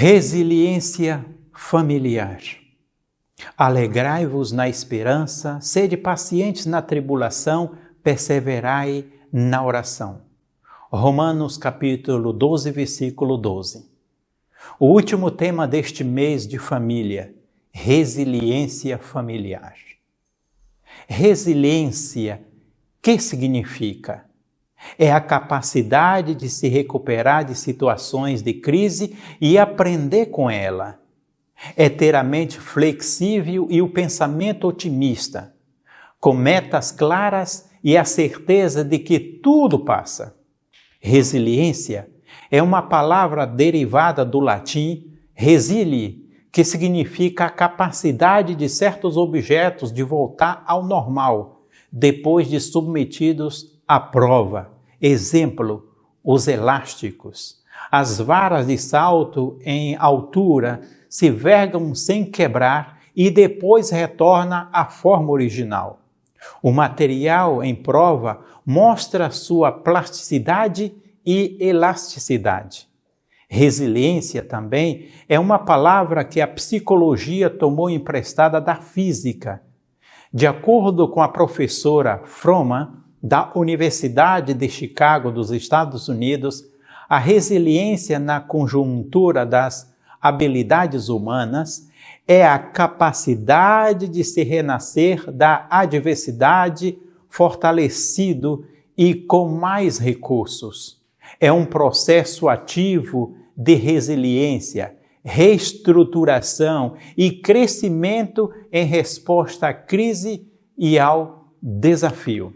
Resiliência familiar. Alegrai-vos na esperança, sede pacientes na tribulação, perseverai na oração. Romanos capítulo 12, versículo 12. O último tema deste mês de família, resiliência familiar. Resiliência, que significa? É a capacidade de se recuperar de situações de crise e aprender com ela. É ter a mente flexível e o pensamento otimista, com metas claras e a certeza de que tudo passa. Resiliência é uma palavra derivada do latim resili, que significa a capacidade de certos objetos de voltar ao normal, depois de submetidos à prova. Exemplo, os elásticos. As varas de salto em altura se vergam sem quebrar e depois retorna à forma original. O material em prova mostra sua plasticidade e elasticidade. Resiliência também é uma palavra que a psicologia tomou emprestada da física. De acordo com a professora Froman, da Universidade de Chicago, dos Estados Unidos, a resiliência na conjuntura das habilidades humanas é a capacidade de se renascer da adversidade fortalecido e com mais recursos. É um processo ativo de resiliência, reestruturação e crescimento em resposta à crise e ao desafio.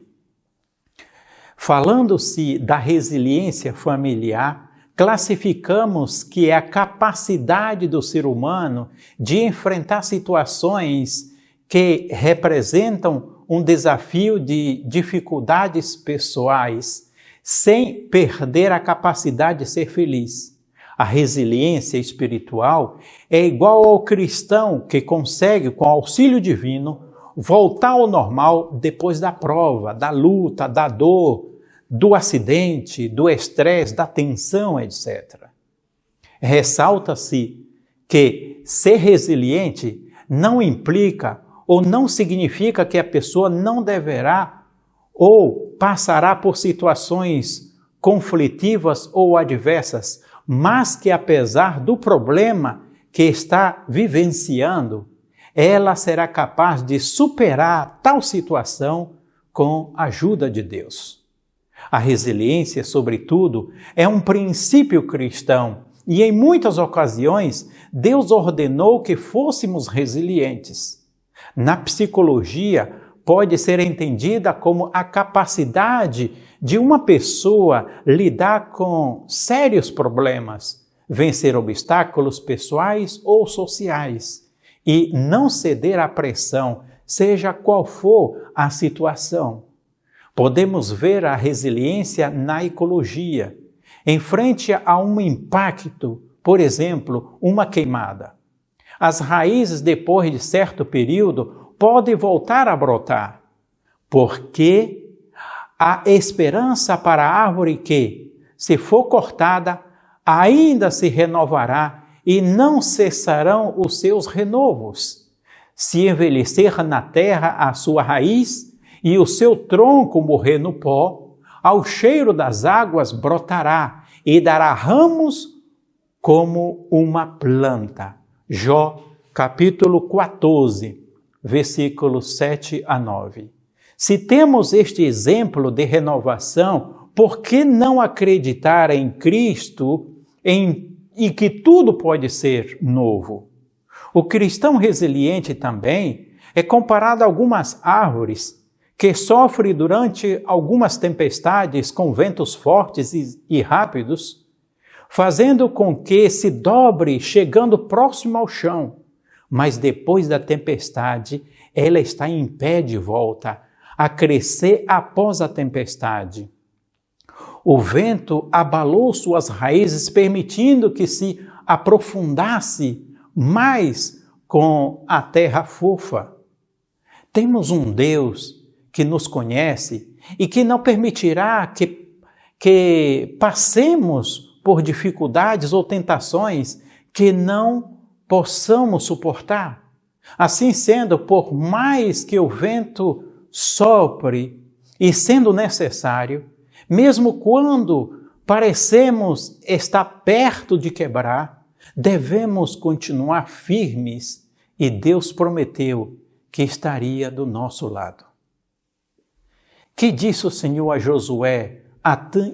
Falando-se da resiliência familiar, classificamos que é a capacidade do ser humano de enfrentar situações que representam um desafio de dificuldades pessoais, sem perder a capacidade de ser feliz. A resiliência espiritual é igual ao cristão que consegue, com auxílio divino, voltar ao normal depois da prova, da luta, da dor, do acidente, do estresse, da tensão, etc. Ressalta-se que ser resiliente não implica ou não significa que a pessoa não deverá ou passará por situações conflitivas ou adversas, mas que apesar do problema que está vivenciando, ela será capaz de superar tal situação com a ajuda de Deus. A resiliência, sobretudo, é um princípio cristão e em muitas ocasiões Deus ordenou que fôssemos resilientes. Na psicologia, pode ser entendida como a capacidade de uma pessoa lidar com sérios problemas, vencer obstáculos pessoais ou sociais e não ceder à pressão, seja qual for a situação. Podemos ver a resiliência na ecologia. Em frente a um impacto, por exemplo, uma queimada. As raízes, depois de certo período, podem voltar a brotar, porque há esperança para a árvore que, se for cortada, ainda se renovará e não cessarão os seus renovos. Se envelhecer na terra a sua raiz e o seu tronco morrer no pó, ao cheiro das águas brotará e dará ramos como uma planta. Jó, capítulo 14, versículos 7 a 9. Se temos este exemplo de renovação, por que não acreditar em Cristo e que tudo pode ser novo? O cristão resiliente também é comparado a algumas árvores que sofrem durante algumas tempestades com ventos fortes e rápidos, fazendo com que se dobre chegando próximo ao chão. Mas depois da tempestade, ela está em pé de volta, a crescer após a tempestade. O vento abalou suas raízes, permitindo que se aprofundasse mais com a terra fofa. Temos um Deus que nos conhece e que não permitirá que passemos por dificuldades ou tentações que não possamos suportar. Assim sendo, por mais que o vento sopre e sendo necessário, mesmo quando parecemos estar perto de quebrar, devemos continuar firmes e Deus prometeu que estaria do nosso lado. Que disse o Senhor a Josué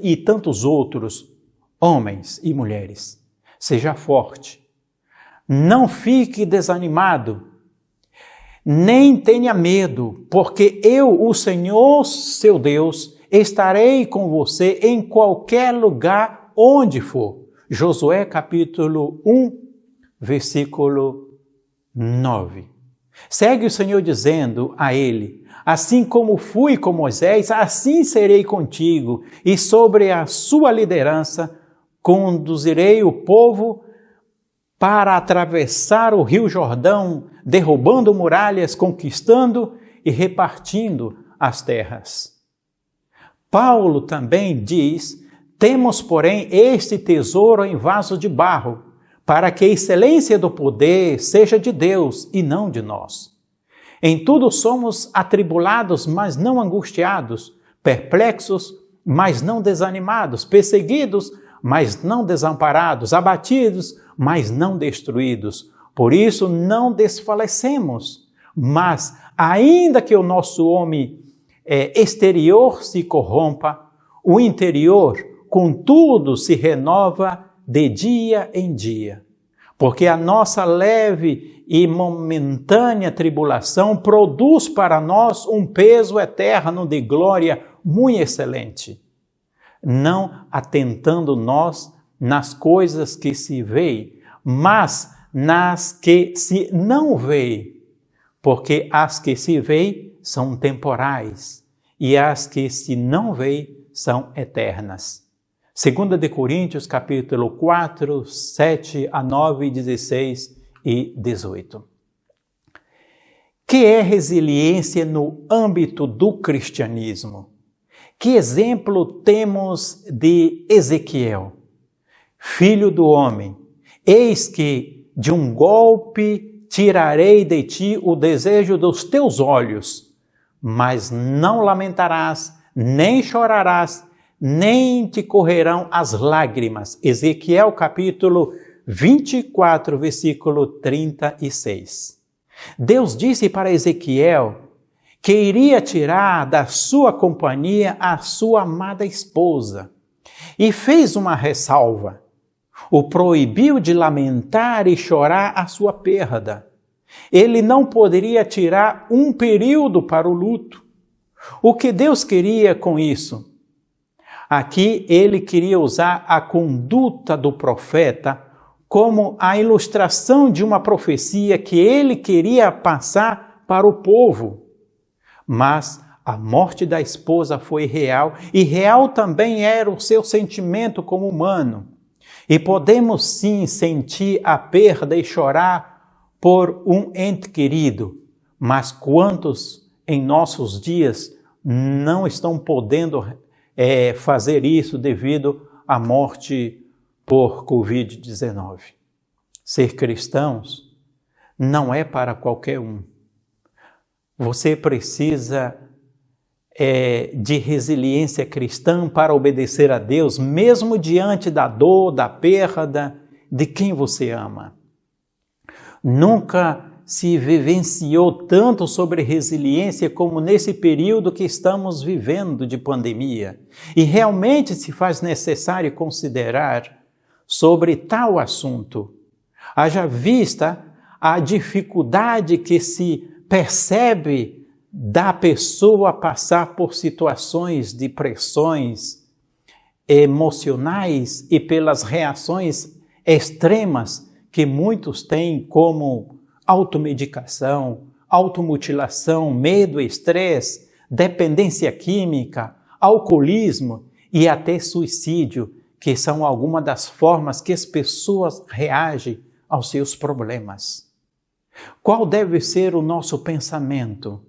e tantos outros homens e mulheres? Seja forte, não fique desanimado, nem tenha medo, porque eu, o Senhor, seu Deus, estarei com você em qualquer lugar onde for. Josué capítulo 1, versículo 9. Segue o Senhor dizendo a ele: assim como fui com Moisés, assim serei contigo, e sobre a sua liderança conduzirei o povo para atravessar o rio Jordão, derrubando muralhas, conquistando e repartindo as terras. Paulo também diz: temos, porém, este tesouro em vaso de barro, para que a excelência do poder seja de Deus e não de nós. Em tudo somos atribulados, mas não angustiados, perplexos, mas não desanimados, perseguidos, mas não desamparados, abatidos, mas não destruídos. Por isso não desfalecemos, mas ainda que o nosso homem exterior se corrompa, o interior, contudo, se renova de dia em dia. Porque a nossa leve e momentânea tribulação produz para nós um peso eterno de glória muito excelente, não atentando nós nas coisas que se veem, mas nas que se não veem, porque as que se veem são temporais e as que se não veem são eternas. 2 Coríntios, capítulo 4, 7 a 9, 16 e 18. Que é resiliência no âmbito do cristianismo? Que exemplo temos de Ezequiel? Filho do homem, eis que de um golpe tirarei de ti o desejo dos teus olhos, mas não lamentarás, nem chorarás, nem te correrão as lágrimas. Ezequiel capítulo 24, versículo 36. Deus disse para Ezequiel que iria tirar da sua companhia a sua amada esposa e fez uma ressalva. O proibiu de lamentar e chorar a sua perda. Ele não poderia tirar um período para o luto. O que Deus queria com isso? Aqui ele queria usar a conduta do profeta como a ilustração de uma profecia que ele queria passar para o povo. Mas a morte da esposa foi real e real também era o seu sentimento como humano. E podemos sim sentir a perda e chorar por um ente querido, mas quantos em nossos dias não estão podendo fazer isso devido à morte por Covid-19. Ser cristãos não é para qualquer um. Você precisa de resiliência cristã para obedecer a Deus, mesmo diante da dor, da perda de quem você ama. Nunca se vivenciou tanto sobre resiliência como nesse período que estamos vivendo de pandemia. E realmente se faz necessário considerar sobre tal assunto. Haja vista a dificuldade que se percebe da pessoa passar por situações de pressões emocionais e pelas reações extremas que muitos têm, como automedicação, automutilação, medo, estresse, dependência química, alcoolismo e até suicídio, que são algumas das formas que as pessoas reagem aos seus problemas. Qual deve ser o nosso pensamento?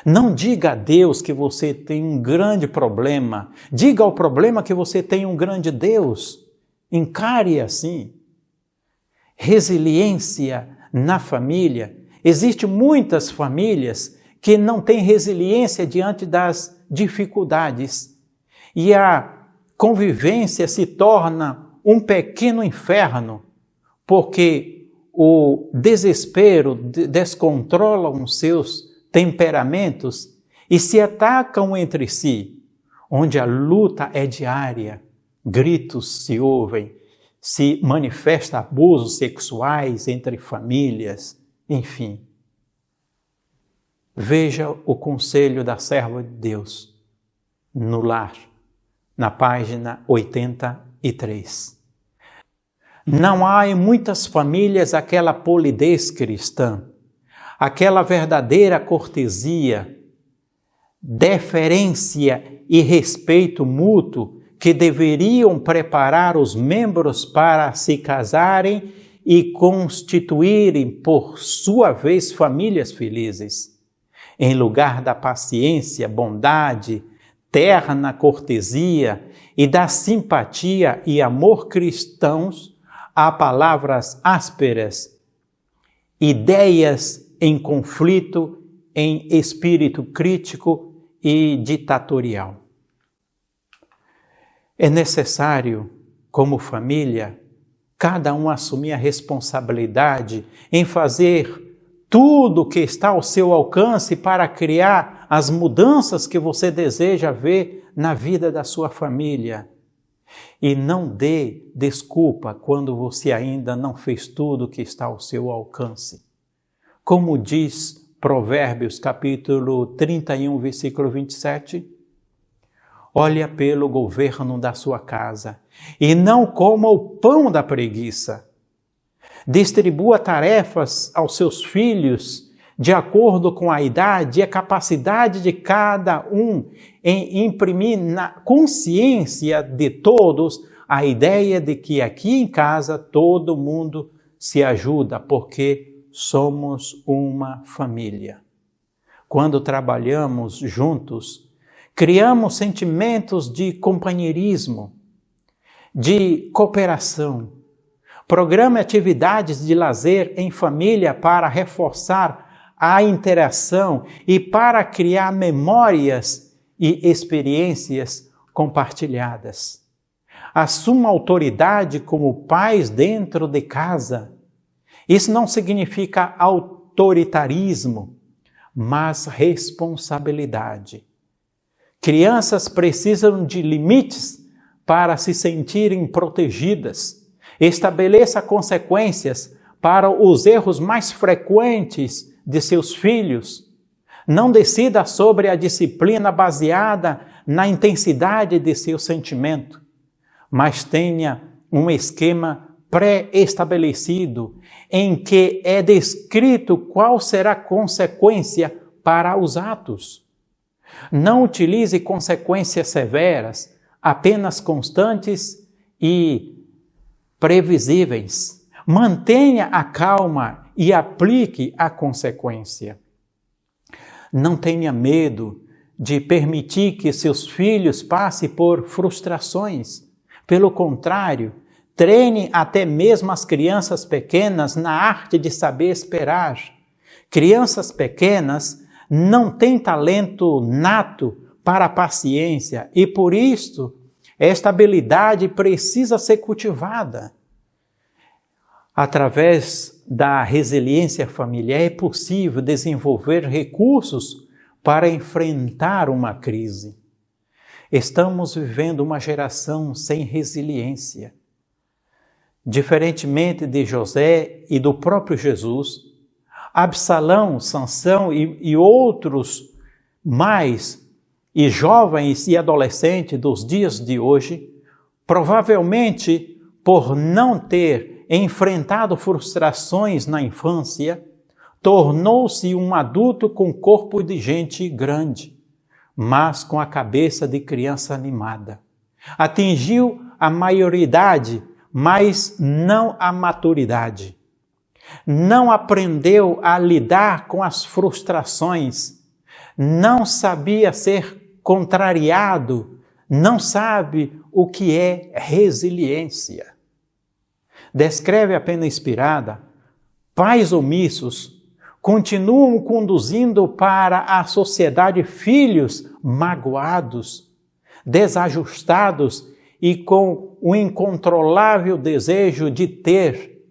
Não diga a Deus que você tem um grande problema. Diga ao problema que você tem um grande Deus. Encare assim. resiliência na família. Existem muitas famílias que não têm resiliência diante das dificuldades. E a convivência se torna um pequeno inferno, porque o desespero descontrola os seus temperamentos e se atacam entre si, onde a luta é diária, gritos se ouvem, se manifesta abusos sexuais entre famílias, enfim. Veja o conselho da serva de Deus no lar, na página 83. Não há em muitas famílias aquela polidez cristã, aquela verdadeira cortesia, deferência e respeito mútuo que deveriam preparar os membros para se casarem e constituírem, por sua vez, famílias felizes. Em lugar da paciência, bondade, terna cortesia e da simpatia e amor cristãos, há palavras ásperas, ideias em conflito, em espírito crítico e ditatorial. É necessário, como família, cada um assumir a responsabilidade em fazer tudo o que está ao seu alcance para criar as mudanças que você deseja ver na vida da sua família. E não dê desculpa quando você ainda não fez tudo o que está ao seu alcance. Como diz Provérbios capítulo 31, versículo 27, olha pelo governo da sua casa e não coma o pão da preguiça. Distribua tarefas aos seus filhos de acordo com a idade e a capacidade de cada um em imprimir na consciência de todos a ideia de que aqui em casa todo mundo se ajuda, porque somos uma família. Quando trabalhamos juntos, criamos sentimentos de companheirismo, de cooperação. Programe atividades de lazer em família para reforçar a interação e para criar memórias e experiências compartilhadas. Assuma autoridade como pais dentro de casa. Isso não significa autoritarismo, mas responsabilidade. Crianças precisam de limites para se sentirem protegidas. Estabeleça consequências para os erros mais frequentes de seus filhos. Não decida sobre a disciplina baseada na intensidade de seu sentimento, mas tenha um esquema pré-estabelecido em que é descrito qual será a consequência para os atos. Não utilize consequências severas, apenas constantes e previsíveis. Mantenha a calma e aplique a consequência. Não tenha medo de permitir que seus filhos passem por frustrações. Pelo contrário, treine até mesmo as crianças pequenas na arte de saber esperar. Crianças pequenas não têm talento nato para a paciência e, por isso, esta habilidade precisa ser cultivada. Através da resiliência familiar é possível desenvolver recursos para enfrentar uma crise. Estamos vivendo uma geração sem resiliência. Diferentemente de José e do próprio Jesus, Absalão, Sansão e outros mais, e jovens e adolescentes dos dias de hoje, provavelmente por não ter enfrentado frustrações na infância, tornou-se um adulto com corpo de gente grande, mas com a cabeça de criança animada. Atingiu a maioridade, mas não a maturidade. Não aprendeu a lidar com as frustrações, não sabia ser contrariado, não sabe o que é resiliência. descreve a pena expirada, pais omissos continuam conduzindo para a sociedade filhos magoados, desajustados e com o incontrolável desejo de ter,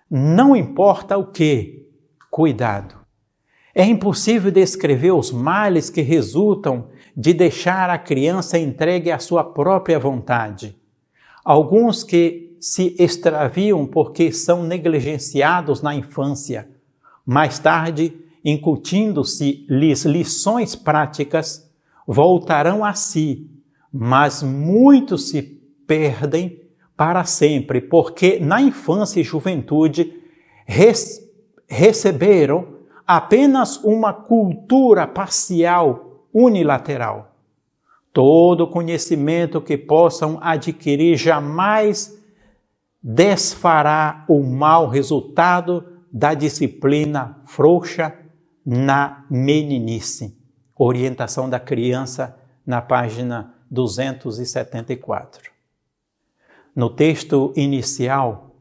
não importa o que, cuidado. É impossível descrever os males que resultam de deixar a criança entregue à sua própria vontade. Alguns que se extraviam porque são negligenciados na infância, mais tarde, incutindo-se lições práticas, voltarão a si, mas muitos se perdem para sempre, porque na infância e juventude receberam apenas uma cultura parcial, unilateral. Todo conhecimento que possam adquirir jamais desfará o mau resultado da disciplina frouxa na meninice. Orientação da criança, na página 274. No texto inicial,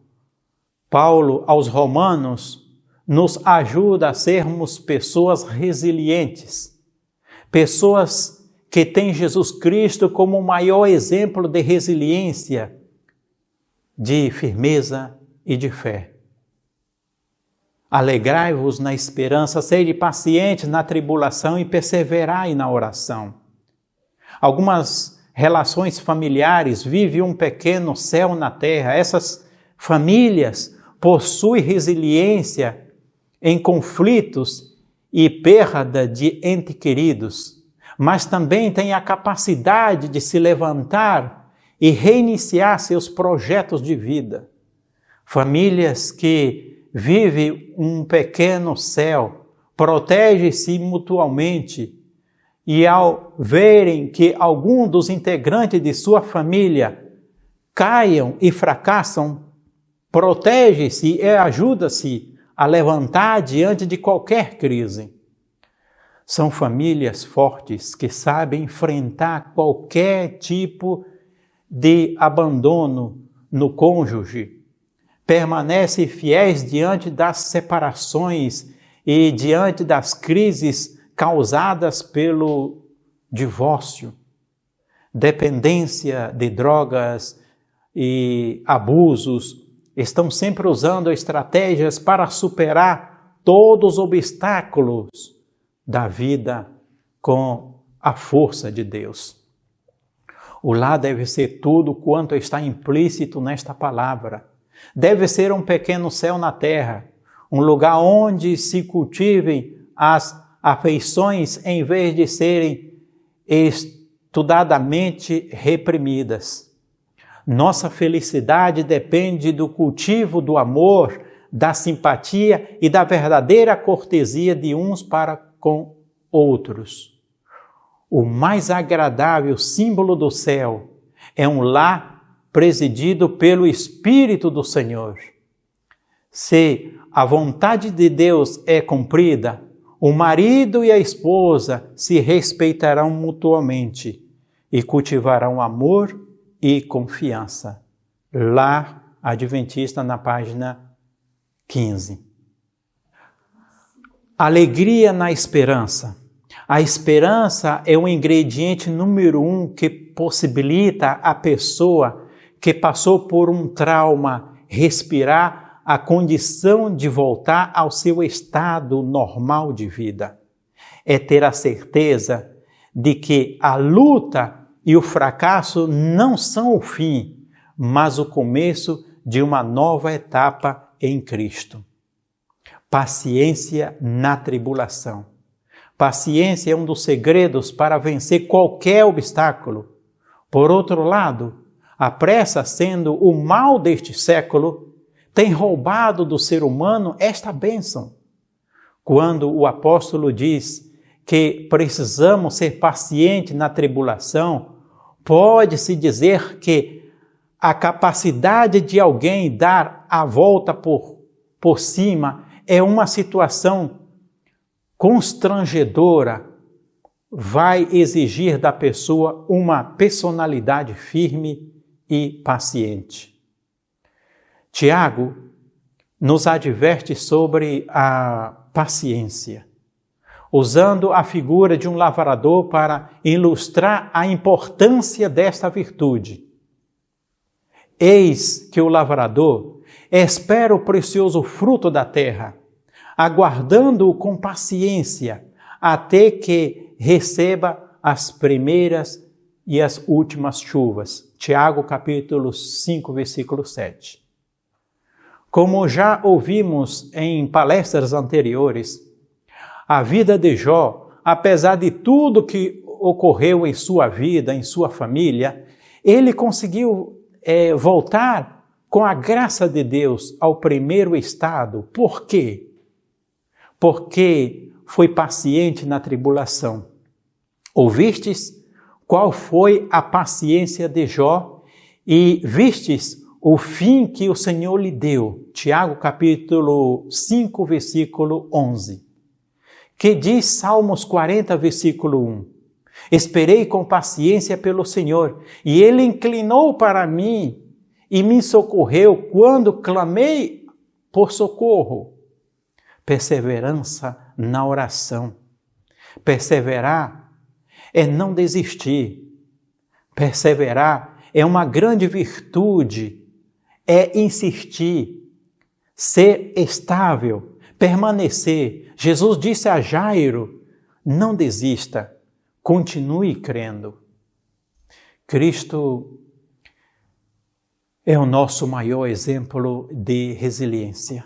Paulo aos Romanos nos ajuda a sermos pessoas resilientes, pessoas que têm Jesus Cristo como o maior exemplo de resiliência, de firmeza e de fé. Alegrai-vos na esperança, sede pacientes na tribulação e perseverai na oração. Algumas relações familiares vivem um pequeno céu na terra. Essas famílias possuem resiliência em conflitos e perda de entes queridos, mas também têm a capacidade de se levantar e reiniciar seus projetos de vida. Famílias que vivem um pequeno céu, protegem-se mutuamente e ao verem que algum dos integrantes de sua família caiam e fracassam, protege-se e ajuda-se a levantar diante de qualquer crise. São famílias fortes que sabem enfrentar qualquer tipo de abandono no cônjuge, permanecem fiéis diante das separações e diante das crises causadas pelo divórcio, dependência de drogas e abusos. Estão sempre usando estratégias para superar todos os obstáculos da vida com a força de Deus. O lar deve ser tudo quanto está implícito nesta palavra. Deve ser um pequeno céu na terra, um lugar onde se cultivem as afeições em vez de serem estudadamente reprimidas. Nossa felicidade depende do cultivo do amor, da simpatia e da verdadeira cortesia de uns para com outros. O mais agradável símbolo do céu é um lar presidido pelo Espírito do Senhor. Se a vontade de Deus é cumprida, o marido e a esposa se respeitarão mutuamente e cultivarão amor e confiança. Lar Adventista, na página 15. Alegria na esperança. A esperança é o ingrediente número 1 que possibilita a pessoa que passou por um trauma respirar a condição de voltar ao seu estado normal de vida. É ter a certeza de que a luta e o fracasso não são o fim, mas o começo de uma nova etapa em Cristo. Paciência na tribulação. Paciência é um dos segredos para vencer qualquer obstáculo. Por outro lado, a pressa, sendo o mal deste século, tem roubado do ser humano esta bênção. Quando o apóstolo diz que precisamos ser pacientes na tribulação, pode-se dizer que a capacidade de alguém dar a volta por cima é uma situação constrangedora, vai exigir da pessoa uma personalidade firme e paciente. Tiago nos adverte sobre a paciência, usando a figura de um lavrador para ilustrar a importância desta virtude. Eis que o lavrador espera o precioso fruto da terra, aguardando-o com paciência, até que receba as primeiras e as últimas chuvas. Tiago capítulo 5, versículo 7. Como já ouvimos em palestras anteriores, a vida de Jó, apesar de tudo que ocorreu em sua vida, em sua família, ele conseguiu voltar com a graça de Deus ao primeiro estado. Por quê? Porque foi paciente na tribulação. Ouvistes qual foi a paciência de Jó e vistes o fim que o Senhor lhe deu. Tiago capítulo 5, versículo 11. Que diz Salmos 40, versículo 1. Esperei com paciência pelo Senhor, e Ele inclinou para mim e me socorreu quando clamei por socorro. Perseverança na oração. Perseverar é não desistir. Perseverar é uma grande virtude, é insistir, ser estável, permanecer. Jesus disse a Jairo, não desista, continue crendo. Cristo é o nosso maior exemplo de resiliência.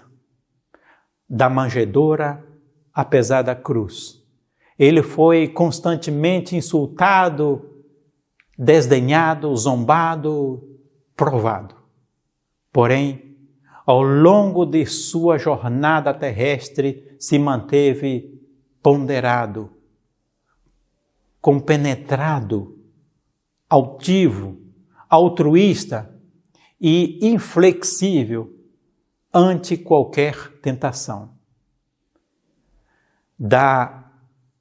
Da manjedoura, apesar da cruz. Ele foi constantemente insultado, desdenhado, zombado, provado. Porém, ao longo de sua jornada terrestre, se manteve ponderado, compenetrado, altivo, altruísta e inflexível ante qualquer tentação. Da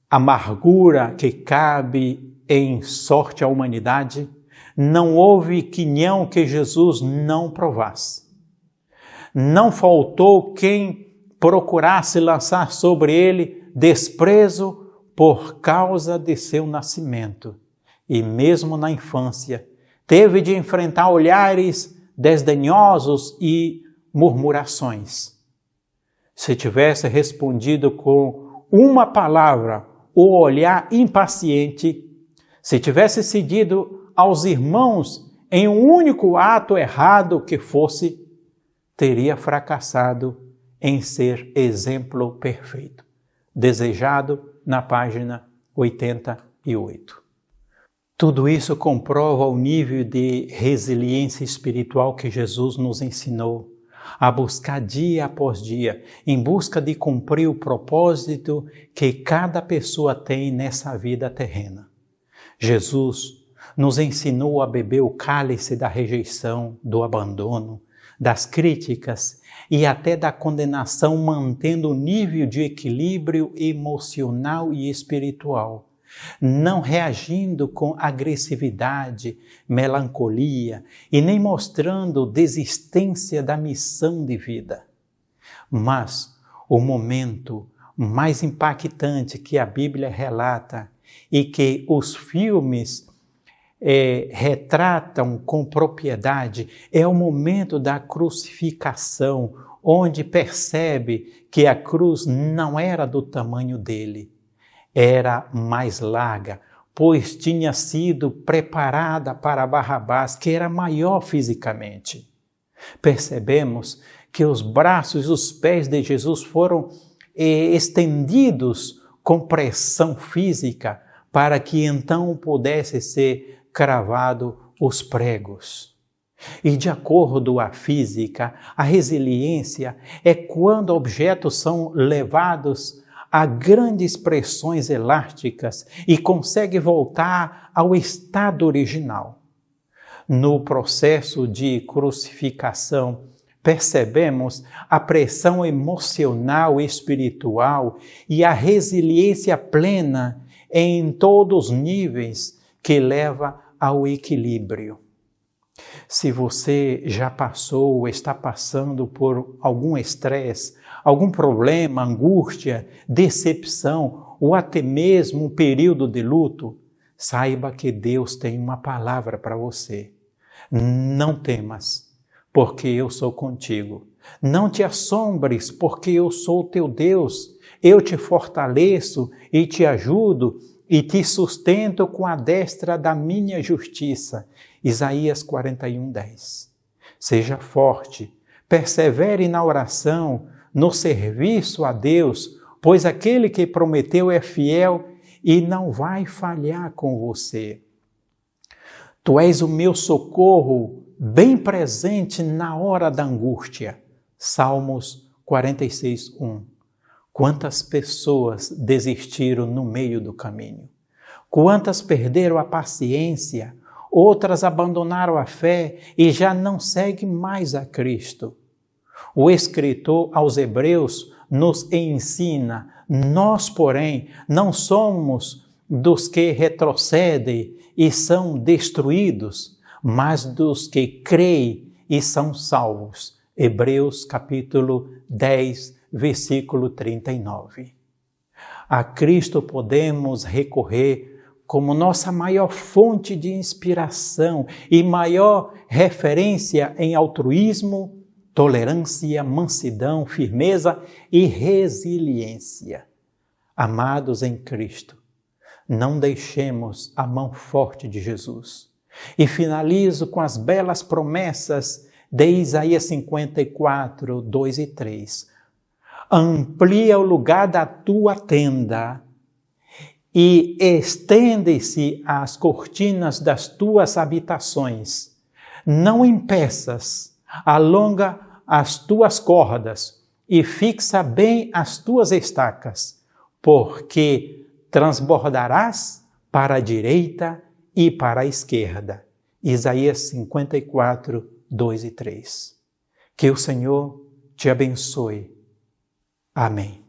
amargura que cabe em sorte à humanidade, não houve quinhão que Jesus não provasse. Não faltou quem procurasse lançar sobre ele desprezo por causa de seu nascimento. E mesmo na infância, teve de enfrentar olhares desdenhosos e murmurações. Se tivesse respondido com uma palavra ou olhar impaciente, se tivesse cedido aos irmãos em um único ato errado que fosse, teria fracassado em ser exemplo perfeito. Desejado na página 88. Tudo isso comprova o nível de resiliência espiritual que Jesus nos ensinou a buscar dia após dia, em busca de cumprir o propósito que cada pessoa tem nessa vida terrena. Jesus nos ensinou a beber o cálice da rejeição, do abandono, das críticas e até da condenação, mantendo o nível de equilíbrio emocional e espiritual, não reagindo com agressividade, melancolia e nem mostrando desistência da missão de vida. Mas o momento mais impactante que a Bíblia relata e que os filmes retratam com propriedade é o momento da crucificação, onde percebe que a cruz não era do tamanho dele, era mais larga, pois tinha sido preparada para Barrabás, que era maior fisicamente. Percebemos que os braços e os pés de Jesus foram estendidos com pressão física, para que então pudesse ser cravado os pregos. E de acordo com a física, a resiliência é quando objetos são levados a grandes pressões elásticas e consegue voltar ao estado original. No processo de crucificação, percebemos a pressão emocional e espiritual e a resiliência plena em todos os níveis que leva ao equilíbrio. Se você já passou ou está passando por algum estresse, algum problema, angústia, decepção ou até mesmo um período de luto, saiba que Deus tem uma palavra para você. Não temas, porque eu sou contigo. Não te assombres, porque eu sou o teu Deus. Eu te fortaleço e te ajudo e te sustento com a destra da minha justiça. Isaías 41:10. Seja forte, persevere na oração, no serviço a Deus, pois aquele que prometeu é fiel e não vai falhar com você. Tu és o meu socorro, bem presente na hora da angústia. Salmos 46:1. Quantas pessoas desistiram no meio do caminho? Quantas perderam a paciência? Outras abandonaram a fé e já não seguem mais a Cristo. O escritor aos Hebreus nos ensina: nós, porém, não somos dos que retrocedem e são destruídos, mas dos que creem e são salvos. Hebreus capítulo 10, versículo 39. A Cristo podemos recorrer como nossa maior fonte de inspiração e maior referência em altruísmo, tolerância, mansidão, firmeza e resiliência. Amados em Cristo, não deixemos a mão forte de Jesus. E finalizo com as belas promessas de Isaías 54, 2 e 3. Amplia o lugar da tua tenda e estende-se as cortinas das tuas habitações. Não impeças, alonga as tuas cordas e fixa bem as tuas estacas, porque transbordarás para a direita e para a esquerda. Isaías 54, 2 e 3. Que o Senhor te abençoe. Amém.